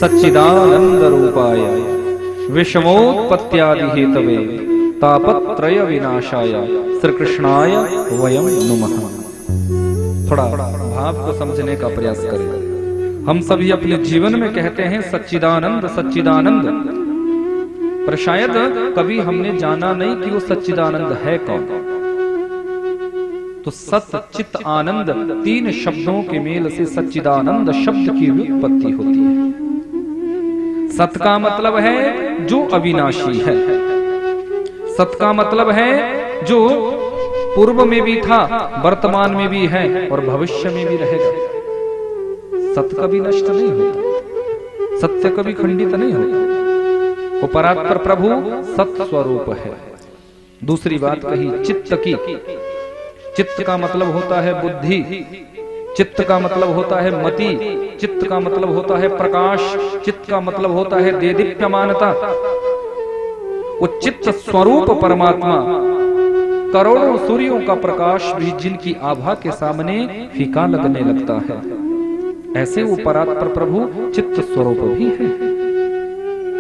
सच्चिदानंद रूपाय विषमोत्पत्त्यादि Hathaway तापत्रय विनाशाय श्री कृष्णाय वयम नुमः। थोड़ा भाव को समझने का प्रयास करें। हम सभी अपने जीवन में कहते हैं सच्चिदानंद सच्चिदानंद, पर शायद कभी हमने जाना नहीं कि वो सच्चिदानंद है कौन। तो सत चित आनंद तीन शब्दों के मेल से सच्चिदानंद शब्द की व्युत्पत्ति होती है। सत का मतलब है जो अविनाशी है, सत का मतलब है जो पूर्व में भी था, वर्तमान में भी है और भविष्य में भी रहेगा। सत कभी नष्ट नहीं होता, सत्य कभी खंडित नहीं होता। वो परात्पर प्रभु सत स्वरूप है। दूसरी बात कही चित्त की। चित्त का मतलब होता है बुद्धि, चित्त का मतलब होता है मति, चित्त का मतलब होता है प्रकाश, चित्त का मतलब होता है देदीप्यमानता। वो चित्त स्वरूप परमात्मा करोड़ों सूर्यों का प्रकाश भी जिनकी आभा के सामने फीका लगने लगता है, ऐसे वो परात्पर प्रभु चित्त स्वरूप भी है।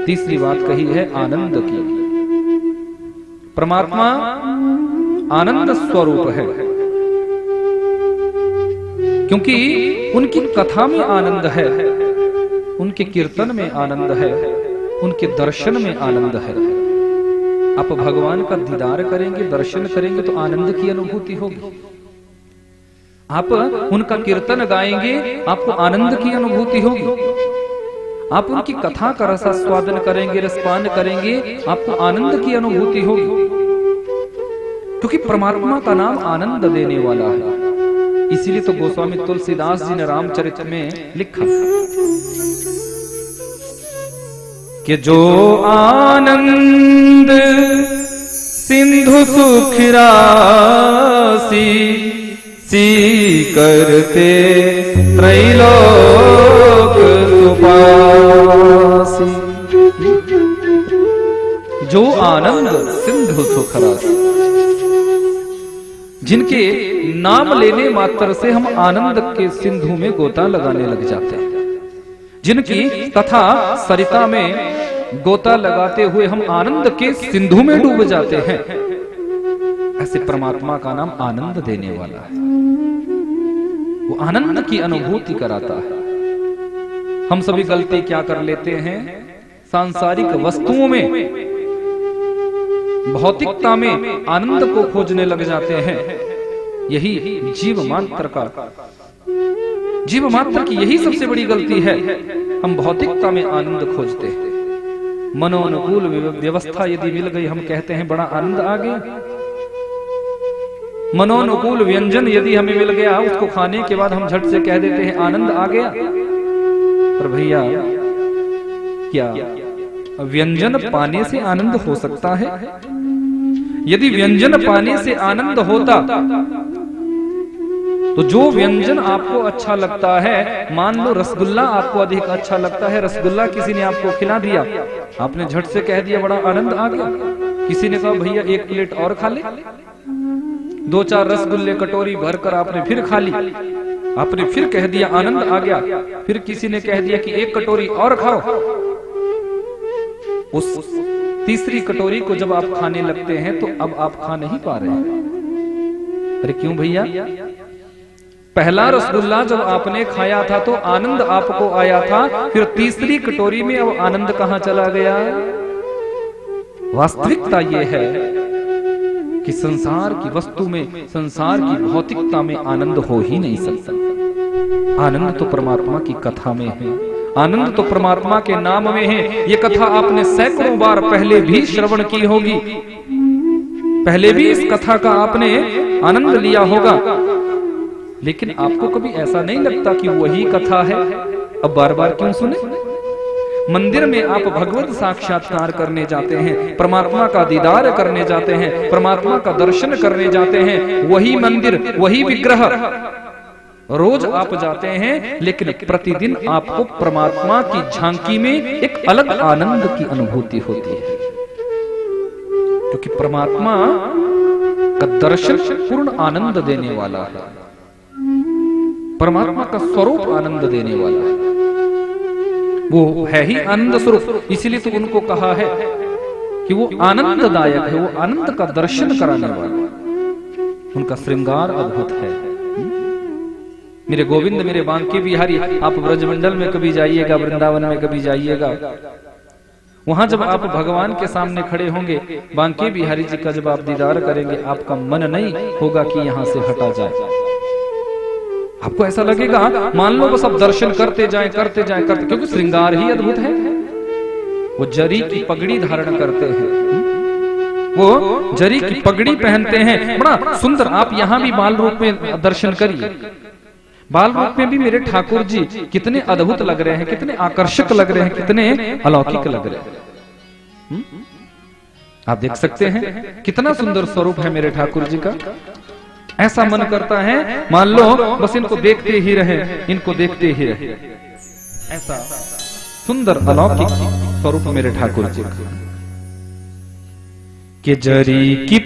तीसरी बात कही है आनंद की। परमात्मा आनंद स्वरूप है, क्योंकि उनकी कथा में आनंद है, उनके कीर्तन में आनंद है, उनके दर्शन में आनंद है। आप भगवान का दीदार करेंगे, दर्शन करेंगे तो आनंद की अनुभूति होगी। आप उनका कीर्तन गाएंगे, आपको आनंद की अनुभूति होगी। आप उनकी कथा का रसास्वादन करेंगे, रसपान करेंगे, आपको आनंद की अनुभूति होगी। क्योंकि परमात्मा का नाम आनंद देने वाला है। इसीलिए तो गोस्वामी तुलसीदास जी ने रामचरित में लिखा कि जो आनंद सिंधु सुख राशि सी करते त्रैलोक सुपासी। जो आनंद सिंधु सुख राशि, जिनके नाम लेने मात्र से हम आनंद के सिंधु में गोता लगाने लग जाते हैं, जिनकी तथा सरिता में गोता लगाते हुए हम आनंद के सिंधु में डूब जाते हैं, ऐसे परमात्मा का नाम आनंद देने वाला है। वो आनंद की अनुभूति कराता है। हम सभी गलती क्या कर लेते हैं, सांसारिक वस्तुओं में, भौतिकता में आनंद को खोजने लग जाते हैं। यही जीव मात्र की यही सबसे बड़ी गलती है। हम भौतिकता में आनंद खोजते हैं। मनोनुकूल व्यवस्था यदि मिल गई, हम कहते हैं बड़ा आनंद आ गया। मनोनुकूल व्यंजन यदि हमें मिल गया, उसको खाने के बाद हम झट से कह देते हैं आनंद आ गया। पर भैया, क्या व्यंजन पाने से आनंद हो सकता है? यदि व्यंजन पाने से आनंद होता तो जो व्यंजन आपको अच्छा लगता है, मान लो रसगुल्ला आपको अधिक अच्छा लगता है, रसगुल्ला किसी ने आपको खिला दिया, आपने झट से कह दिया बड़ा आनंद आ गया। किसी ने कहा भैया एक प्लेट और खा ले, दो चार रसगुल्ले कटोरी भरकर आपने फिर खा ली, आपने फिर कह दिया आनंद आ गया। फिर किसी ने कह दिया कि एक कटोरी और खाओ। उस तीसरी कटोरी को जब आप खाने लगते हैं तो अब आप खा नहीं पा रहे हैं। अरे क्यों भैया? पहला रसगुल्ला जब आपने खाया था तो आनंद आपको आया था, फिर तीसरी कटोरी में अब आनंद कहां चला गया? वास्तविकता यह है कि संसार की वस्तु में, संसार की भौतिकता में आनंद हो ही नहीं सकता। आनंद तो परमात्मा की कथा में है, आनंद तो परमात्मा के नाम में है। ये कथा आपने सैकड़ों बार पहले भी श्रवण की होगी, पहले भी इस कथा का आपने आनंद लिया होगा, लेकिन आपको कभी ऐसा नहीं लगता कि वही कथा है, अब बार बार क्यों सुने? मंदिर में आप भगवत साक्षात्कार करने जाते हैं, परमात्मा का दीदार करने जाते हैं, परमात्मा का दर्शन करने जाते हैं, वही मंदिर, वही विग्रह रोज आप जाते हैं, लेकिन प्रतिदिन आपको परमात्मा की झांकी में एक अलग आनंद की अनुभूति होती है। क्योंकि परमात्मा का दर्शन पूर्ण आनंद देने वाला है, परमात्मा का स्वरूप आनंद देने वाला है। वो है ही आनंद स्वरूप, इसीलिए तो उनको कहा है कि वो आनंददायक है, वो आनंद का दर्शन कराने वाला। उनका श्रृंगार अद्भुत है। मेरे गोविंद, मेरे बांके बिहारी, आप ब्रजमंडल में कभी जाइएगा, वृंदावन में कभी जाइएगा, वहां जब आप भगवान के सामने खड़े होंगे, बांके बिहारी जी का जब आप दीदार करेंगे, आपका मन नहीं होगा कि यहां से हटा जाए। आपको ऐसा लगेगा मान लो बस अब दर्शन करते जाएं, करते जाएं, करते, क्योंकि श्रृंगार ही अद्भुत है। वो जरी की पगड़ी धारण करते हैं, वो जरी की पगड़ी पहनते हैं, बड़ा सुंदर। आप यहाँ भी बाल रूप में दर्शन करिए, बाल रूप में भी मेरे ठाकुर जी कितने अद्भुत लग रहे हैं, कितने आकर्षक लग रहे हैं, कितने अलौकिक लग रहे हैं। आप देख सकते हैं कितना सुंदर स्वरूप है मेरे ठाकुर जी का। ऐसा मन करता है मान लो बस इनको देखते ही रहे, इनको देखते ही रहे। ऐसा सुंदर अलौकिक स्वरूप मेरे ठाकुर जी का। कि जरी की